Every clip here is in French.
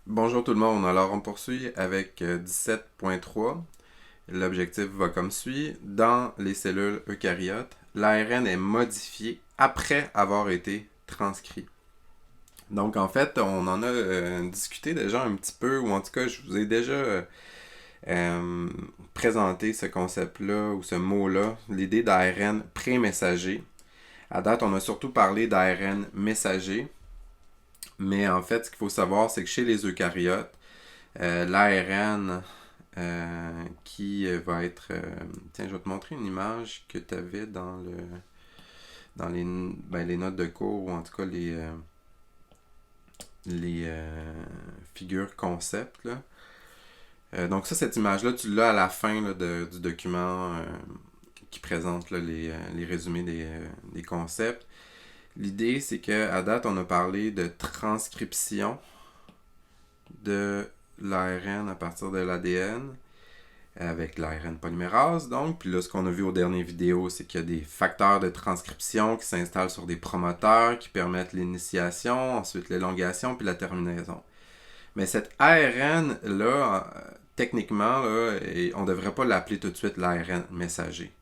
Bonjour tout le monde, alors on poursuit avec 17.3. L'objectif va comme suit. Dans les cellules eucaryotes, l'ARN est modifié après avoir été transcrit. Donc en fait, on en a discuté déjà un petit peu, ou en tout cas je vous ai déjà euh, présenté ce concept-là ou ce mot-là, l'idée d'ARN pré-messager. À date, on a surtout parlé d'ARN messager, mais en fait, ce qu'il faut savoir, c'est que chez les eucaryotes, l'ARN qui va être... tiens, je vais te montrer une image que tu avais dans les notes de cours, ou en tout cas les figures concept. Là. Donc ça, cette image-là, tu l'as à la fin là, du document qui présente là, les résumés des concepts. L'idée, c'est qu'à date, on a parlé de transcription de l'ARN à partir de l'ADN avec l'ARN polymérase. Donc, puis là, ce qu'on a vu aux dernières vidéos, c'est qu'il y a des facteurs de transcription qui s'installent sur des promoteurs qui permettent l'initiation, ensuite l'élongation, puis la terminaison. Mais cette ARN-là, techniquement, là, on ne devrait pas l'appeler tout de suite l'ARN messager.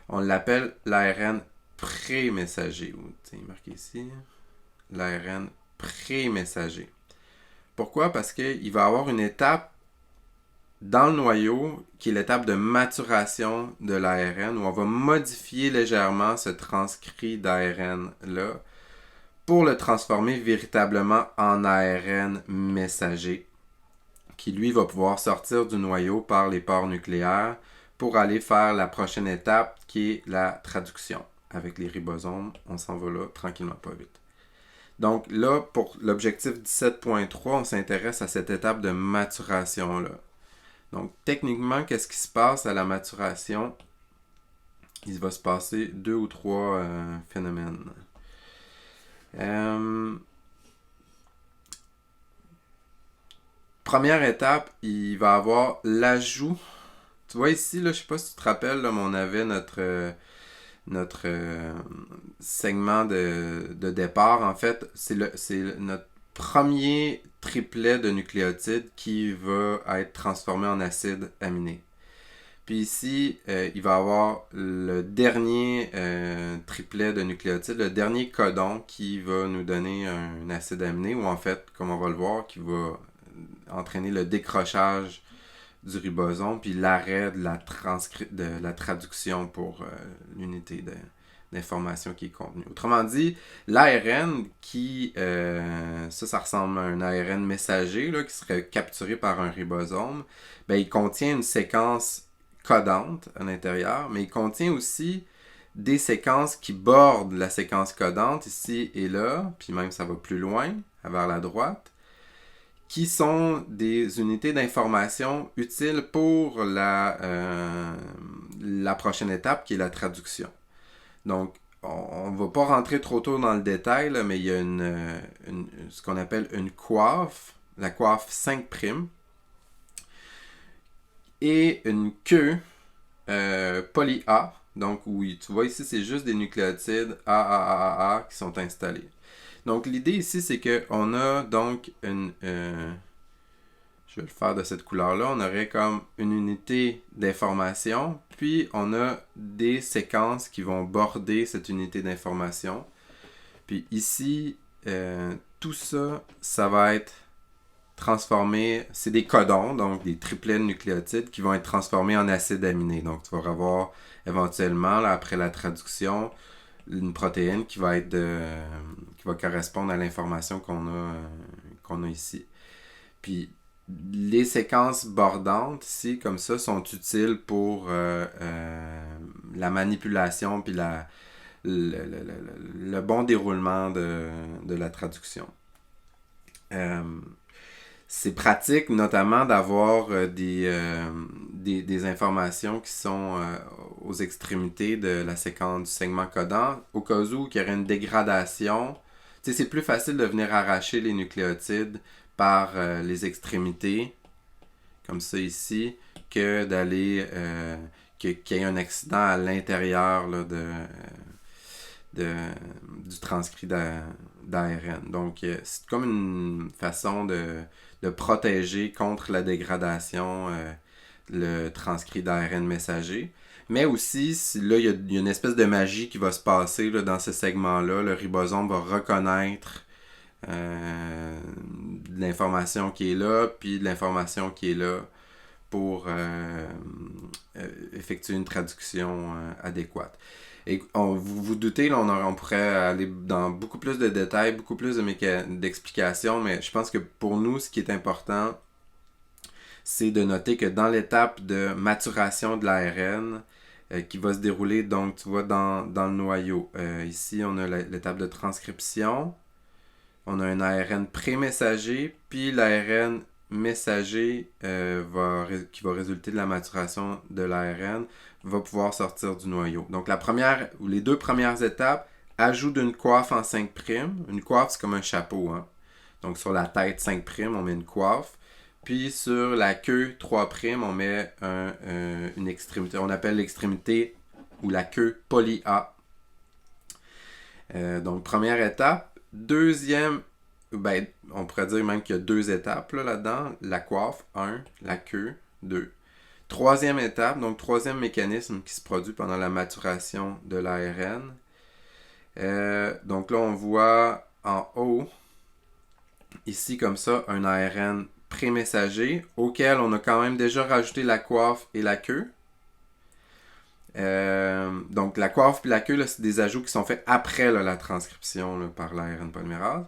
On l'appelle l'ARN pré-messager. Tiens, marqué ici. L'ARN pré-messager. Pourquoi? Parce qu'il va y avoir une étape dans le noyau qui est l'étape de maturation de l'ARN où on va modifier légèrement ce transcrit d'ARN-là pour le transformer véritablement en ARN messager qui lui va pouvoir sortir du noyau par les pores nucléaires pour aller faire la prochaine étape qui est la traduction. Avec les ribosomes, on s'en va là tranquillement, pas vite. Donc là, pour l'objectif 17.3, on s'intéresse à cette étape de maturation-là. Donc techniquement, qu'est-ce qui se passe à la maturation? Il va se passer deux ou trois phénomènes. Première étape, il va avoir l'ajout. Tu vois ici, là, je sais pas si tu te rappelles, là, mais on avait notre segment de départ. En fait, c'est notre premier triplet de nucléotides qui va être transformé en acide aminé. Puis ici, il va y avoir le dernier triplet de nucléotides, le dernier codon qui va nous donner un acide aminé, ou en fait, comme on va le voir, qui va entraîner le décrochage du ribosome, puis l'arrêt de la traduction pour l'unité d'information qui est contenue. Autrement dit, l'ARN qui, ça ressemble à un ARN messager là, qui serait capturé par un ribosome, ben, il contient une séquence codante à l'intérieur, mais il contient aussi des séquences qui bordent la séquence codante ici et là, puis même ça va plus loin, vers la droite, qui sont des unités d'information utiles pour la prochaine étape qui est la traduction. Donc, on ne va pas rentrer trop tôt dans le détail, là, mais il y a ce qu'on appelle une coiffe, la coiffe 5', et une queue poly-A. Donc, oui, tu vois ici, c'est juste des nucléotides AAAA qui sont installés. Donc, l'idée ici, c'est qu'on a donc je vais le faire de cette couleur-là. On aurait comme une unité d'information, puis on a des séquences qui vont border cette unité d'information. Puis ici, tout ça, ça va être transformé, c'est des codons, donc des triplets de nucléotides qui vont être transformés en acides aminés. Donc tu vas avoir éventuellement, là, après la traduction, une protéine qui va qui va correspondre à l'information qu'on a ici. Puis les séquences bordantes ici, comme ça, sont utiles pour la manipulation puis le bon déroulement de la traduction. C'est pratique notamment d'avoir des informations qui sont aux extrémités de la séquence du segment codant, au cas où il y aurait une dégradation. Tu sais, c'est plus facile de venir arracher les nucléotides par les extrémités, comme ça ici, que d'aller qu'il y ait un accident à l'intérieur là, du transcrit d'ARN. Donc, c'est comme une façon de protéger contre la dégradation le transcrit d'ARN messager. Mais aussi, là, il y a une espèce de magie qui va se passer là, dans ce segment-là. Le ribosome va reconnaître de l'information qui est là, puis de l'information qui est là pour effectuer une traduction adéquate. Et vous vous doutez, là, on pourrait aller dans beaucoup plus de détails, beaucoup plus d'explications, mais je pense que pour nous, ce qui est important, c'est de noter que dans l'étape de maturation de l'ARN, qui va se dérouler, donc, tu vois, dans le noyau. Ici, on a l'étape de transcription. On a un ARN pré-messager, puis l'ARN messager qui va résulter de la maturation de l'ARN va pouvoir sortir du noyau. Donc, les 2 premières étapes, ajout d'une coiffe en 5'. Une coiffe, c'est comme un chapeau. Hein? Donc, sur la tête 5', on met une coiffe. Puis sur la queue 3', on met une extrémité. On appelle l'extrémité ou la queue poly-A. Donc, première étape. Deuxième, on pourrait dire même qu'il y a 2 étapes là-dedans. La coiffe, 1. La queue, 2. Troisième étape, donc troisième mécanisme qui se produit pendant la maturation de l'ARN. Donc là, on voit en haut, ici comme ça, un ARN pré-messager auquel on a quand même déjà rajouté la coiffe et la queue. Donc la coiffe et la queue, là, c'est des ajouts qui sont faits après là, la transcription là, par l'ARN polymérase.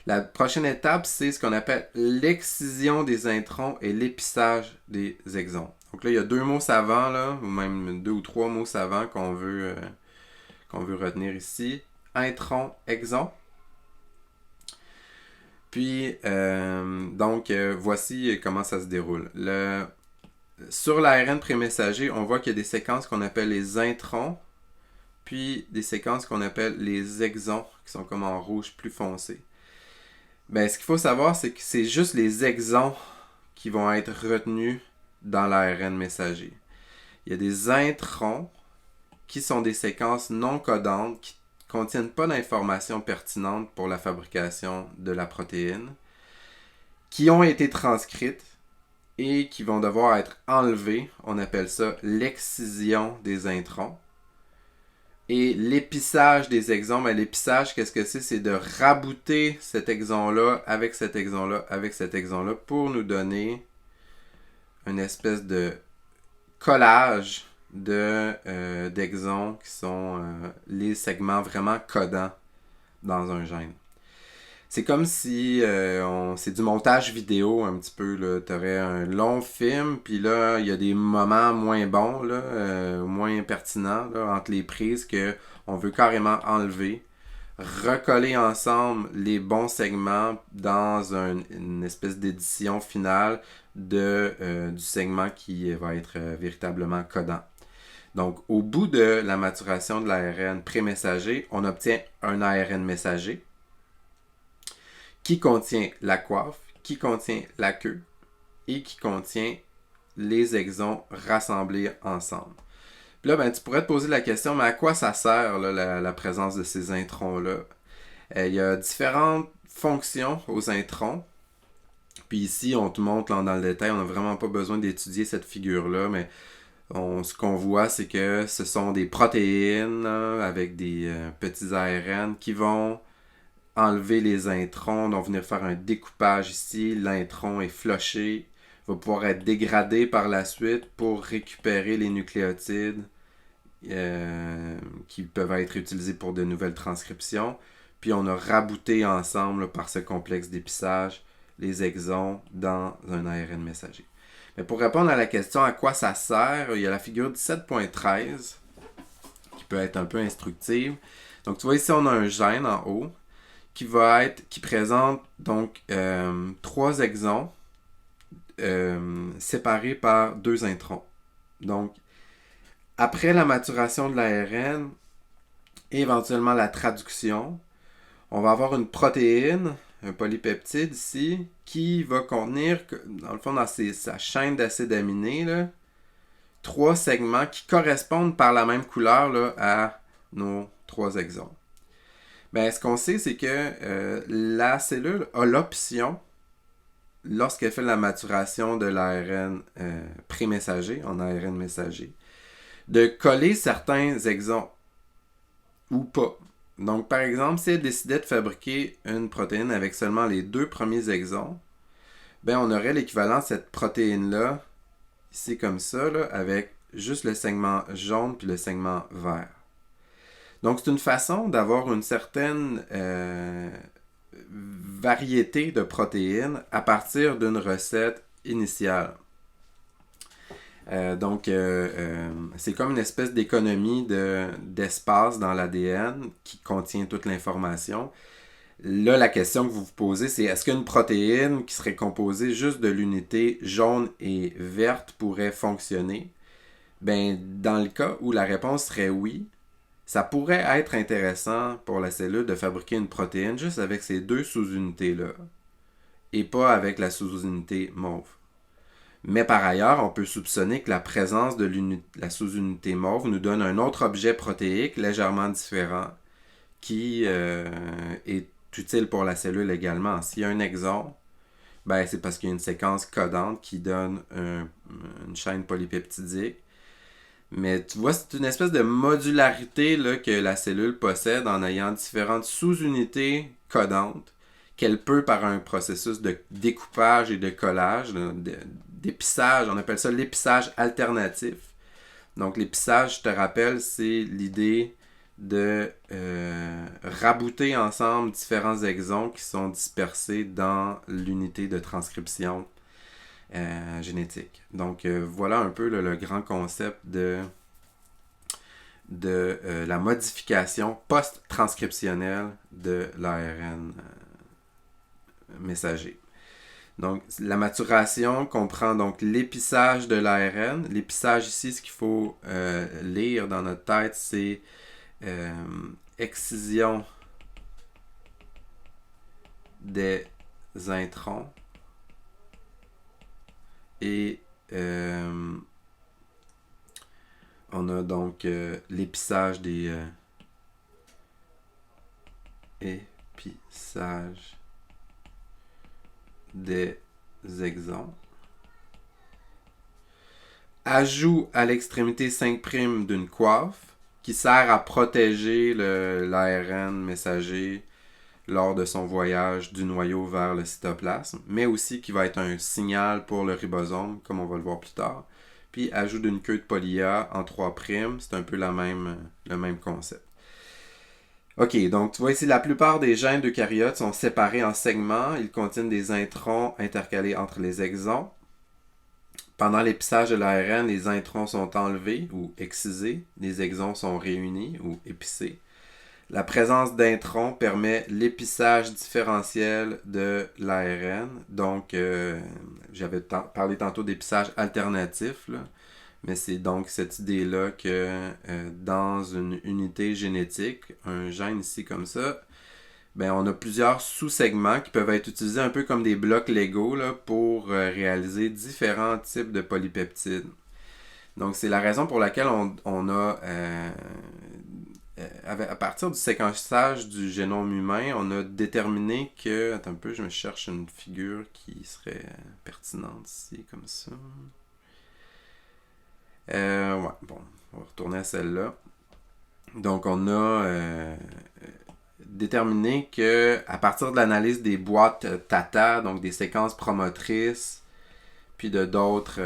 La prochaine étape, c'est ce qu'on appelle l'excision des introns et l'épissage des exons. Donc là, il y a 2 mots savants, là, ou même 2 ou 3 mots savants qu'on veut retenir ici. Intron, exon. Puis, voici comment ça se déroule. Sur l'ARN pré-messager, on voit qu'il y a des séquences qu'on appelle les introns, puis des séquences qu'on appelle les exons, qui sont comme en rouge plus foncé. Ce qu'il faut savoir, c'est que c'est juste les exons qui vont être retenus dans l'ARN messager. Il y a des introns qui sont des séquences non codantes qui ne contiennent pas d'informations pertinentes pour la fabrication de la protéine, qui ont été transcrites et qui vont devoir être enlevées. On appelle ça l'excision des introns. Et l'épissage des exons, l'épissage, qu'est-ce que c'est? C'est de rabouter cet exon-là avec cet exon-là avec cet exon-là pour nous donner une espèce de collage d'exons qui sont les segments vraiment codants dans un gène. C'est comme si c'est du montage vidéo un petit peu. Tu aurais un long film, puis là, il y a des moments moins bons, moins pertinents entre les prises qu'on veut carrément enlever. Recoller ensemble les bons segments dans une espèce d'édition finale du segment qui va être véritablement codant. Donc, au bout de la maturation de l'ARN pré-messager, on obtient un ARN messager qui contient la coiffe, qui contient la queue et qui contient les exons rassemblés ensemble. Puis là, tu pourrais te poser la question, mais à quoi ça sert là, la présence de ces introns-là? Il y a différentes fonctions aux introns. Puis ici, on te montre là, dans le détail, on n'a vraiment pas besoin d'étudier cette figure-là, mais ce qu'on voit, c'est que ce sont des protéines avec des petits ARN qui vont enlever les introns, donc venir faire un découpage ici. L'intron est flushé, va pouvoir être dégradé par la suite pour récupérer les nucléotides qui peuvent être utilisés pour de nouvelles transcriptions. Puis on a rabouté ensemble par ce complexe d'épissage les exons dans un ARN messager. Mais pour répondre à la question à quoi ça sert, il y a la figure 17.13 qui peut être un peu instructive. Donc tu vois ici on a un gène en haut qui présente donc 3 exons séparés par 2 introns. Donc après la maturation de l'ARN et éventuellement la traduction, on va avoir une protéine, un polypeptide ici, qui va contenir, dans le fond, dans sa chaîne d'acides aminés, 3 segments qui correspondent par la même couleur à nos 3 exons. Ben, ce qu'on sait, c'est que la cellule a l'option, lorsqu'elle fait la maturation de l'ARN pré-messager, en ARN messager, de coller certains exons ou pas. Donc, par exemple, si elle décidait de fabriquer une protéine avec seulement les 2 premiers exons, ben, on aurait l'équivalent de cette protéine-là, ici comme ça, là, avec juste le segment jaune puis le segment vert. Donc, c'est une façon d'avoir une certaine variété de protéines à partir d'une recette initiale. C'est comme une espèce d'économie d'espace dans l'ADN qui contient toute l'information. Là, la question que vous vous posez, c'est est-ce qu'une protéine qui serait composée juste de l'unité jaune et verte pourrait fonctionner? Ben, dans le cas où la réponse serait oui, ça pourrait être intéressant pour la cellule de fabriquer une protéine juste avec ces 2 sous-unités-là et pas avec la sous-unité mauve. Mais par ailleurs, on peut soupçonner que la présence de la sous-unité mauve nous donne un autre objet protéique légèrement différent qui est utile pour la cellule également. S'il y a un exon, ben c'est parce qu'il y a une séquence codante qui donne une chaîne polypeptidique. Mais tu vois, c'est une espèce de modularité là, que la cellule possède en ayant différentes sous-unités codantes qu'elle peut, par un processus de découpage et de collage, d'épissage, on appelle ça l'épissage alternatif. Donc l'épissage, je te rappelle, c'est l'idée de rabouter ensemble différents exons qui sont dispersés dans l'unité de transcription génétique. Donc voilà un peu le grand concept de la modification post-transcriptionnelle de l'ARN messager. Donc, la maturation comprend donc l'épissage de l'ARN. L'épissage ici, ce qu'il faut lire dans notre tête, c'est excision des introns et on a donc l'épissage des épissage des exons. Ajout à l'extrémité 5' d'une coiffe qui sert à protéger l'ARN messager lors de son voyage du noyau vers le cytoplasme, mais aussi qui va être un signal pour le ribosome, comme on va le voir plus tard. Puis ajout d'une queue de poly-A en 3', c'est un peu le même concept. Ok, donc tu vois ici, la plupart des gènes d'eucaryotes sont séparés en segments. Ils contiennent des introns intercalés entre les exons. Pendant l'épissage de l'ARN, les introns sont enlevés ou excisés. Les exons sont réunis ou épissés. La présence d'introns permet l'épissage différentiel de l'ARN. Donc, j'avais parlé tantôt d'épissage alternatif, là. Mais c'est donc cette idée-là que dans une unité génétique, un gène ici comme ça, ben on a plusieurs sous-segments qui peuvent être utilisés un peu comme des blocs Lego là, pour réaliser différents types de polypeptides. Donc c'est la raison pour laquelle on a, à partir du séquençage du génome humain, on a déterminé que... Attends un peu, je me cherche une figure qui serait pertinente ici, comme ça. Ouais, bon, on va retourner à celle-là. Donc, on a déterminé que à partir de l'analyse des boîtes TATA, donc des séquences promotrices, puis de d'autres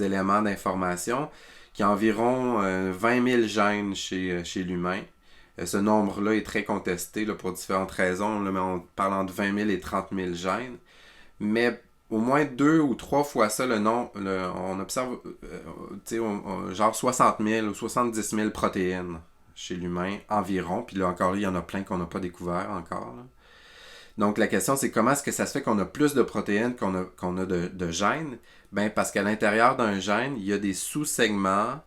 éléments d'information, qu'il y a environ 20 000 gènes chez l'humain. Ce nombre-là est très contesté là, pour différentes raisons, là, mais on parle entre 20 000 et 30 000 gènes. Mais au moins 2 ou 3 fois ça, on observe genre 60 000 ou 70 000 protéines chez l'humain environ. Puis là encore, il y en a plein qu'on n'a pas découvert encore. Là. Donc la question, c'est comment est-ce que ça se fait qu'on a plus de protéines qu'on a de gènes? Ben parce qu'à l'intérieur d'un gène, il y a des sous-segments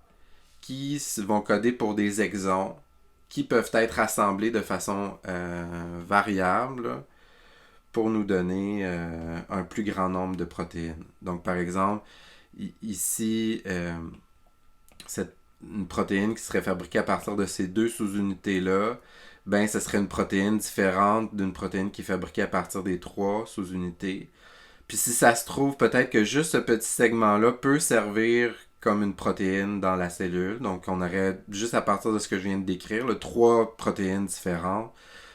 qui vont coder pour des exons qui peuvent être assemblés de façon variable là, pour nous donner un plus grand nombre de protéines. Donc, par exemple, ici, une protéine qui serait fabriquée à partir de ces deux sous-unités-là, ben ce serait une protéine différente d'une protéine qui est fabriquée à partir des trois sous-unités. Puis si ça se trouve, peut-être que juste ce petit segment-là peut servir comme une protéine dans la cellule. Donc on aurait, juste à partir de ce que je viens de décrire, là, trois protéines différentes.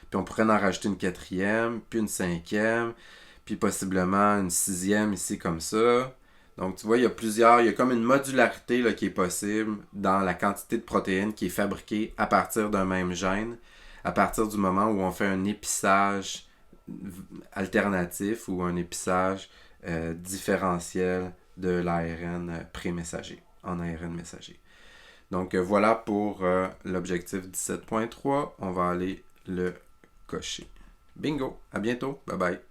Puis on pourrait en rajouter une quatrième, puis une cinquième, puis possiblement une sixième ici comme ça. Donc tu vois, il y a comme une modularité là, qui est possible dans la quantité de protéines qui est fabriquée à partir d'un même gène, à partir du moment où on fait un épissage alternatif ou un épissage différentiel de l'ARN pré-messager, en ARN messager. Donc voilà pour l'objectif 17.3. On va aller le cocher. Bingo! À bientôt! Bye bye!